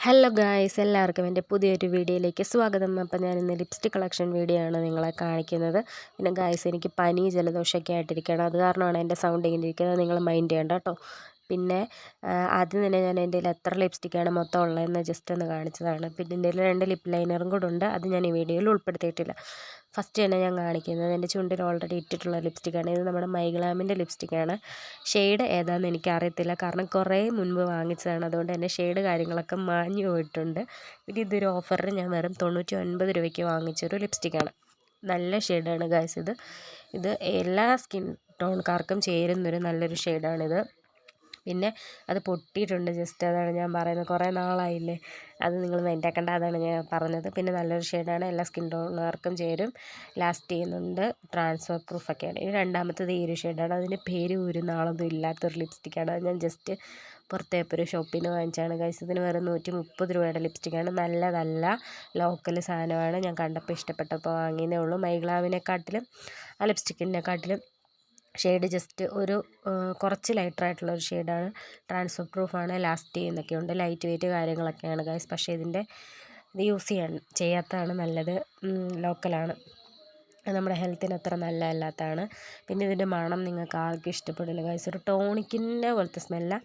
Hello guys, എല്ലാവർക്കും എൻ്റെ പുതിയൊരു വീഡിയോയിലേക്ക് സ്വാഗതം. അപ്പോൾ ഞാനിന്ന് ലിപ്സ്റ്റിക് കളക്ഷൻ വീഡിയോ ആണ് നിങ്ങളെ കാണിക്കുന്നത്. പിന്നെ ഗായ്സ്, എനിക്ക് പനി ജലദോഷമൊക്കെ ആയിട്ടിരിക്കുകയാണ്. അത് കാരണമാണ് എൻ്റെ സൗണ്ട് ഇങ്ങനെ ഇരിക്കുന്നത്. നിങ്ങൾ മൈൻഡ് ചെയ്യണ്ട കേട്ടോ. പിന്നെ ആദ്യം തന്നെ ഞാൻ എൻ്റെ കയ്യിൽ എത്ര ലിപ്സ്റ്റിക്കാണ് മൊത്തം ഉള്ളതെന്ന് ജസ്റ്റ് ഒന്ന് കാണിച്ചതാണ്. പിന്നെ എൻ്റെ കയ്യിൽ 2 ലിപ് ലൈനറും കൂടെ ഉണ്ട്. അത് ഞാൻ ഈ വീഡിയോയിൽ ഉൾപ്പെടുത്തിയിട്ടില്ല. ഫസ്റ്റ് തന്നെ ഞാൻ കാണിക്കുന്നത് എൻ്റെ ചുണ്ടിൽ ഓൾറെഡി ഇട്ടിട്ടുള്ള ലിപ്സ്റ്റിക്കാണ്. ഇത് നമ്മുടെ മൈഗ്ലാമിൻ്റെ ലിപ്സ്റ്റിക്കാണ്. ഷെയ്ഡ് ഏതാണെന്ന് എനിക്കറിയത്തില്ല, കാരണം കുറേ മുൻപ് വാങ്ങിച്ചതാണ്. അതുകൊണ്ട് തന്നെ ഷെയ്ഡ് കാര്യങ്ങളൊക്കെ മാഞ്ഞു പോയിട്ടുണ്ട്. പിന്നെ ഇതൊരു ഓഫറിൽ ഞാൻ വെറും 99 രൂപയ്ക്ക് വാങ്ങിച്ചൊരു ലിപ്സ്റ്റിക്കാണ്. നല്ല ഷെയ്ഡാണ് ഗൈസ്. ഇത് എല്ലാ സ്കിൻ ടോൺകാർക്കും ചേരുന്നൊരു നല്ലൊരു ഷെയ്ഡാണിത്. പിന്നെ അത് പൊട്ടിയിട്ടുണ്ട്, ജസ്റ്റ് അതാണ് ഞാൻ പറയുന്നത്. കുറേ നാളായില്ലേ, അത് നിങ്ങൾ മൈൻഡാക്കേണ്ട, അതാണ് ഞാൻ പറഞ്ഞത്. പിന്നെ നല്ലൊരു ഷെയ്ഡാണ്, എല്ലാ സ്കിൻ ടോണുകാർക്കും ചേരും, ലാസ്റ്റ് ചെയ്യുന്നുണ്ട്, ട്രാൻസ്ഫർ പ്രൂഫൊക്കെയാണ്. ഇനി രണ്ടാമത്തത് ഈ ഒരു ഷെയ്ഡാണ്. അതിന് പേര് ഒരു നാളൊന്നും ഇല്ലാത്തൊരു ലിപ്സ്റ്റിക്കാണ്. അത് ഞാൻ ജസ്റ്റ് പുറത്തേപ്പൊരു ഷോപ്പിൽ നിന്ന് വാങ്ങിച്ചാണ് ഗൈസ്. ഇതിന് വെറും 130 രൂപയുടെ ലിപ്സ്റ്റിക്കാണ്. നല്ലതല്ല, ലോക്കൽ സാധനമാണ്. ഞാൻ കണ്ടപ്പോൾ ഇഷ്ടപ്പെട്ടപ്പോൾ വാങ്ങിയതേ ഉള്ളൂ. മൈഗ്ലാവിനെക്കാട്ടിലും ആ ലിപ്സ്റ്റിക്കിനെക്കാട്ടിലും ഷെയ്ഡ് ജസ്റ്റ് ഒരു കുറച്ച് ലൈറ്ററായിട്ടുള്ളൊരു ഷെയ്ഡാണ്. ട്രാൻസ്ഫർ പ്രൂഫാണ്, ലാസ്റ്റ് ചെയ്യുന്നൊക്കെ ഉണ്ട്, ലൈറ്റ് വെയിറ്റ് കാര്യങ്ങളൊക്കെയാണ് ഗൈസ്. പക്ഷേ ഇത് യൂസ് ചെയ്യാത്തതാണ് നല്ലത്. ലോക്കലാണ്, നമ്മുടെ ഹെൽത്തിന് അത്ര നല്ലതല്ലാത്തതാണ്. പിന്നെ ഇതിൻ്റെ മണം നിങ്ങൾക്ക് ആർക്കും ഇഷ്ടപ്പെടില്ല ഗൈസ്. ഒരു ടോണിക്കിൻ്റെ പോലത്തെ സ്മെല്ല.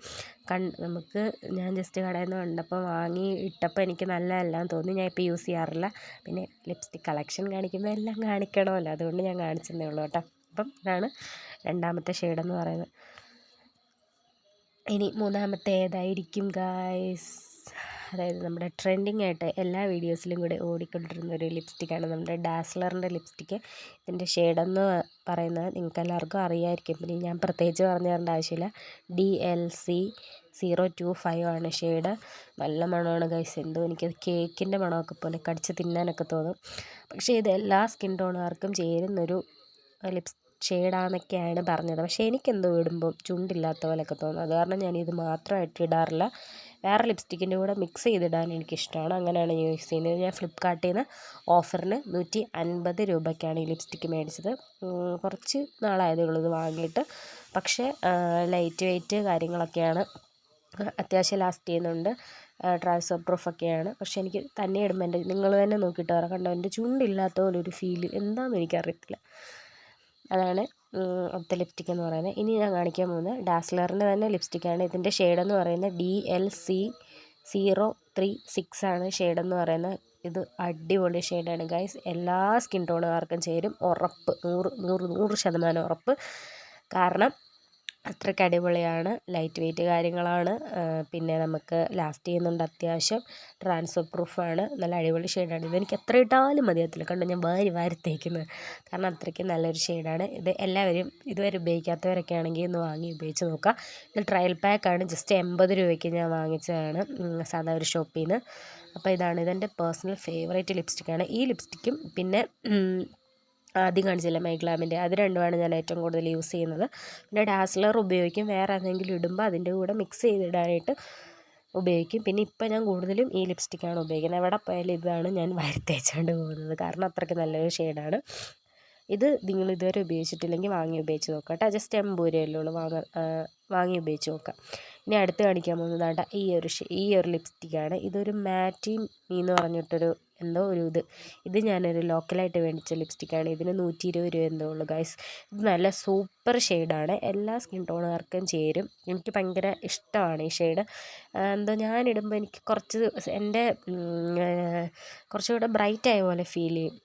ഞാൻ ജസ്റ്റ് കടയിൽ നിന്ന് കണ്ടപ്പോൾ വാങ്ങി ഇട്ടപ്പോൾ എനിക്ക് നല്ലതല്ലാന്ന് തോന്നി. ഞാൻ ഇപ്പോൾ യൂസ് ചെയ്യാറില്ല. പിന്നെ ലിപ്സ്റ്റിക് കളക്ഷൻ കാണിക്കുമ്പോൾ എല്ലാം കാണിക്കണമല്ലോ, അതുകൊണ്ട് ഞാൻ കാണിച്ചതേ ഉള്ളൂ കേട്ടോ. അപ്പം ഇതാണ് രണ്ടാമത്തെ ഷെയ്ഡെന്ന് പറയുന്നത്. ഇനി മൂന്നാമത്തെ ഏതായിരിക്കും ഗായ്സ്? അതായത് നമ്മുടെ ട്രെൻഡിങ് ആയിട്ട് എല്ലാ വീഡിയോസിലും കൂടെ ഓടിക്കൊണ്ടിരുന്ന ഒരു ലിപ്സ്റ്റിക്കാണ് നമ്മുടെ ഡാസ്ലറിൻ്റെ ലിപ്സ്റ്റിക്ക്. ഇതിൻ്റെ ഷെയ്ഡെന്ന് പറയുന്നത് നിങ്ങൾക്ക് എല്ലാവർക്കും അറിയാമായിരിക്കും, പിന്നെ ഞാൻ പ്രത്യേകിച്ച് പറഞ്ഞു തരേണ്ട ആവശ്യമില്ല. DLC 025 ആണ് ഷെയ്ഡ്. നല്ല മണമാണ് ഗൈസ്. എന്തോ എനിക്കത് കേക്കിൻ്റെ മണമൊക്കെ പോലെ, കടിച്ച് തിന്നാനൊക്കെ തോന്നും. പക്ഷേ ഇത് എല്ലാ സ്കിൻ ടോണുകാർക്കും ചേരുന്നൊരു ഷെയ്ഡാണെന്നൊക്കെയാണ് പറഞ്ഞത്. പക്ഷേ എനിക്കെന്തോ ഇടുമ്പോൾ ചുണ്ടില്ലാത്ത പോലെയൊക്കെ തോന്നും. അത് കാരണം ഞാനിത് മാത്രമായിട്ട് ഇടാറില്ല. വേറെ ലിപ്സ്റ്റിക്കിൻ്റെ കൂടെ മിക്സ് ചെയ്തിടാൻ എനിക്കിഷ്ടമാണ്. അങ്ങനെയാണ് യൂസ് ചെയ്യുന്നത്. ഞാൻ ഫ്ലിപ്കാർട്ടിൽ നിന്ന് ഓഫറിന് 150 രൂപയ്ക്കാണ് ഈ ലിപ്സ്റ്റിക്ക് മേടിച്ചത്. കുറച്ച് നാളായതേ ഉള്ളൂ ഇത് വാങ്ങിയിട്ട്. പക്ഷേ ലൈറ്റ് വെയിറ്റ് കാര്യങ്ങളൊക്കെയാണ്, അത്യാവശ്യം ലാസ്റ്റ് ചെയ്യുന്നുണ്ട്, ട്രാൻസ്ഫർ പ്രൂഫൊക്കെയാണ്. പക്ഷേ എനിക്ക് തന്നെ ഇടുമ്പോൾ നിങ്ങൾ തന്നെ നോക്കിയിട്ട് പറയാം, കണ്ടോ, എൻ്റെ ചുണ്ടില്ലാത്ത പോലെ ഒരു ഫീല്, എന്താണെന്ന് എനിക്കറിയത്തില്ല. അതാണ് അടുത്ത ലിപ്സ്റ്റിക് എന്ന് പറയുന്നത്. ഇനി ഞാൻ കാണിക്കാൻ പോകുന്നത് ഡാസ്ലറിൻ്റെ തന്നെ ലിപ്സ്റ്റിക്കാണ്. ഇതിൻ്റെ ഷെയ്ഡെന്ന് പറയുന്നത് DLC 036 ആണ് ഷെയ്ഡെന്ന് പറയുന്നത്. ഇത് അടിപൊളി ഷെയ്ഡാണ് ഗൈസ്. എല്ലാ സ്കിൻ ടോണുകാർക്കും ചേരും, ഉറപ്പ്, 100% ഉറപ്പ്. കാരണം അത്രയ്ക്ക് അടിപൊളിയാണ്, ലൈറ്റ് വെയിറ്റ് കാര്യങ്ങളാണ്. പിന്നെ നമുക്ക് ലാസ്റ്റ് ചെയ്യുന്നുണ്ട്, അത്യാവശ്യം ട്രാൻസ്ഫർ പ്രൂഫാണ്. നല്ല അടിപൊളി ഷെയ്ഡാണ്. ഇതെനിക്ക് എത്ര ഇട്ടാലും മതിയാകത്തില്ല, കണ്ടോ ഞാൻ വാരി തേക്കുന്നത്, കാരണം അത്രയ്ക്ക് നല്ലൊരു ഷെയ്ഡാണ്. ഇത് എല്ലാവരും ഇതുവരെ ഉപയോഗിക്കാത്തവരൊക്കെ ആണെങ്കിൽ ഒന്ന് വാങ്ങി ഉപയോഗിച്ച് നോക്കുക. ഇത് ട്രയൽ പാക്കാണ്, ജസ്റ്റ് 80 രൂപയ്ക്ക് ഞാൻ വാങ്ങിച്ചതാണ് സാധാ ഒരു ഷോപ്പിൽ നിന്ന്. അപ്പോൾ ഇതെൻ്റെ പേഴ്സണൽ ഫേവറേറ്റ് ലിപ്സ്റ്റിക്കാണ്. ഈ ലിപ്സ്റ്റിക്കും പിന്നെ ആദ്യം കാണിച്ചില്ല മൈഗ്ലാമിൻ്റെ, അത് രണ്ടുമാണ് ഞാൻ ഏറ്റവും കൂടുതൽ യൂസ് ചെയ്യുന്നത്. പിന്നെ ഡാസ്ലർ ഉപയോഗിക്കും, വേറെ എന്തെങ്കിലും ഇടുമ്പോൾ അതിൻ്റെ കൂടെ മിക്സ് ചെയ്തിടാനായിട്ട് ഉപയോഗിക്കും. പിന്നെ ഇപ്പം ഞാൻ കൂടുതലും ഈ ലിപ്സ്റ്റിക്കാണ് ഉപയോഗിക്കുന്നത്. എവിടെ പോയാലും ഇതാണ് ഞാൻ വാരി തേച്ചുകൊണ്ട് പോകുന്നത്, കാരണം അത്രയ്ക്ക് നല്ലൊരു ഷെയ്ഡാണ്. ഇത് നിങ്ങൾ ഇതുവരെ ഉപയോഗിച്ചിട്ടില്ലെങ്കിൽ വാങ്ങി ഉപയോഗിച്ച് നോക്കാം കേട്ടോ. ജസ്റ്റ് 80 രൂപയല്ലേ ഉള്ളൂ, വാങ്ങി ഉപയോഗിച്ച് നോക്കാം. ഇനി അടുത്ത് കാണിക്കാൻ പോകുന്നതാണ് ഈ ഒരു ലിപ്സ്റ്റിക്കാണ്. ഇതൊരു മാറ്റി എന്ന് പറഞ്ഞിട്ടൊരു എന്തോ ഒരു ഇത് ഞാനൊരു ലോക്കലായിട്ട് മേടിച്ച ലിപ്സ്റ്റിക്കാണ്. ഇതിന് 120 രൂപ എന്തോ ഉള്ളൂ ഗൈസ്. ഇത് നല്ല സൂപ്പർ ഷെയ്ഡാണ്, എല്ലാ സ്കിൻ ടോണുകാർക്കും ചേരും. എനിക്ക് ഭയങ്കര ഇഷ്ടമാണ് ഈ ഷെയ്ഡ്. എന്തോ ഞാനിടുമ്പോൾ എനിക്ക് എൻ്റെ കുറച്ചുകൂടെ ബ്രൈറ്റായ പോലെ ഫീൽ ചെയ്യും.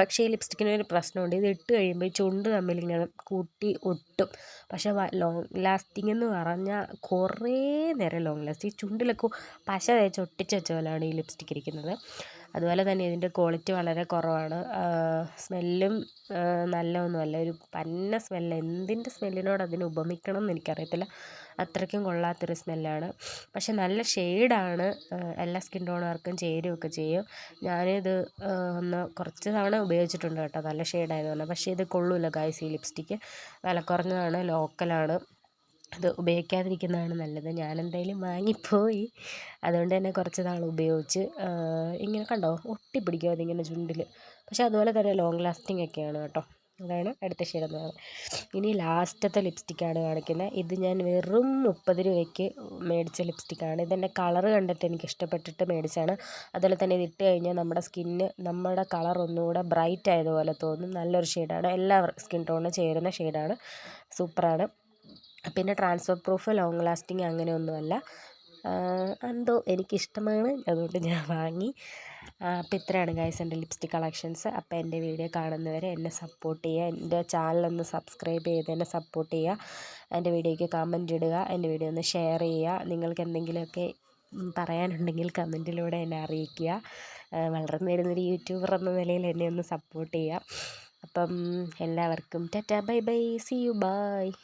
പക്ഷേ ഈ ലിപ്സ്റ്റിക്കിനൊരു പ്രശ്നമുണ്ട്, ഇത് ഇട്ട് കഴിയുമ്പോൾ ഈ ചുണ്ട് തമ്മിലിങ്ങനെ കൂട്ടി ഒട്ടും. പക്ഷേ ലോങ് ലാസ്റ്റിംഗ് എന്ന് പറഞ്ഞാൽ കുറേ നേരം ലോങ് ലാസ്റ്റ്. ഈ ചുണ്ടിലൊക്കെ പശ തേച്ച് ഒട്ടിച്ച് വെച്ച പോലെയാണ് ഈ ലിപ്സ്റ്റിക്ക് ഇരിക്കുന്നത്. അതുപോലെ തന്നെ ഇതിൻ്റെ ക്വാളിറ്റി വളരെ കുറവാണ്. സ്മെല്ലും നല്ലതൊന്നുമല്ല, ഒരു പന്ന സ്മെല്ല്. എന്തിൻ്റെ സ്മെല്ലിനോട് അതിന് ഉപമിക്കണം എന്ന് എനിക്കറിയത്തില്ല, അത്രയ്ക്കും കൊള്ളാത്തൊരു സ്മെല്ലാണ്. പക്ഷെ നല്ല ഷെയ്ഡാണ്, എല്ലാ സ്കിൻ ടോണുകാർക്കും ചേരുകയൊക്കെ ചെയ്യും. ഞാനിത് കുറച്ച് തവണ ഉപയോഗിച്ചിട്ടുണ്ട് കേട്ടോ, നല്ല ഷെയ്ഡായതുകൊണ്ട്. പക്ഷേ ഇത് കൊള്ളില്ല ഗൈസ്, ഈ ലിപ്സ്റ്റിക്ക് വില കുറഞ്ഞതാണ്, ലോക്കലാണ്. അത് ഉപയോഗിക്കാതിരിക്കുന്നതാണ് നല്ലത്. ഞാനെന്തായാലും വാങ്ങിപ്പോയി, അതുകൊണ്ട് തന്നെ കുറച്ച് നാൾ ഉപയോഗിച്ച്. ഇങ്ങനെ കണ്ടോ, ഒട്ടിപ്പിടിക്കും അതിങ്ങനെ ചുണ്ടിൽ. പക്ഷേ അതുപോലെ തന്നെ ലോങ് ലാസ്റ്റിംഗ് ഒക്കെയാണ് കേട്ടോ. അതാണ് അടുത്ത ഷെയ്ഡെന്ന് പറയുന്നത്. ഇനി ലാസ്റ്റത്തെ ലിപ്സ്റ്റിക്കാണ് കാണിക്കുന്നത്. ഇത് ഞാൻ വെറും 30 രൂപയ്ക്ക് മേടിച്ച ലിപ്സ്റ്റിക്കാണ്. ഇതെൻ്റെ കളറ് കണ്ടിട്ട് എനിക്ക് ഇഷ്ടപ്പെട്ടിട്ട് മേടിച്ചാണ്. അതുപോലെ തന്നെ ഇത് ഇട്ട് കഴിഞ്ഞാൽ നമ്മുടെ കളർ ഒന്നുകൂടെ ബ്രൈറ്റ് ആയതുപോലെ തോന്നും. നല്ലൊരു ഷെയ്ഡാണ്, എല്ലാ സ്കിൻ ടോണിനും ചേരുന്ന ഷെയ്ഡാണ്, സൂപ്പറാണ്. പിന്നെ ട്രാൻസ്ഫർ പ്രൂഫ്, ലോങ് ലാസ്റ്റിങ് അങ്ങനെയൊന്നുമല്ല. എന്തോ എനിക്കിഷ്ടമാണ്, അതുകൊണ്ട് ഞാൻ വാങ്ങി. അപ്പോൾ ഇത്രയാണ് ഗൈസ് എൻ്റെ ലിപ്സ്റ്റിക് കളക്ഷൻസ്. അപ്പോൾ എൻ്റെ വീഡിയോ കാണുന്നവരെ എന്നെ സപ്പോർട്ട് ചെയ്യുക, എൻ്റെ ചാനലൊന്ന് സബ്സ്ക്രൈബ് ചെയ്ത് എന്നെ സപ്പോർട്ട് ചെയ്യുക, എൻ്റെ വീഡിയോയ്ക്ക് കമൻറ്റ് ഇടുക, എൻ്റെ വീഡിയോ ഒന്ന് ഷെയർ ചെയ്യുക. നിങ്ങൾക്ക് എന്തെങ്കിലുമൊക്കെ പറയാനുണ്ടെങ്കിൽ കമൻറ്റിലൂടെ എന്നെ അറിയിക്കുക. വളർന്നു വരുന്നൊരു യൂട്യൂബർ എന്ന നിലയിൽ എന്നെ ഒന്ന് സപ്പോർട്ട് ചെയ്യുക. അപ്പം എല്ലാവർക്കും tata bye bye, see you, by.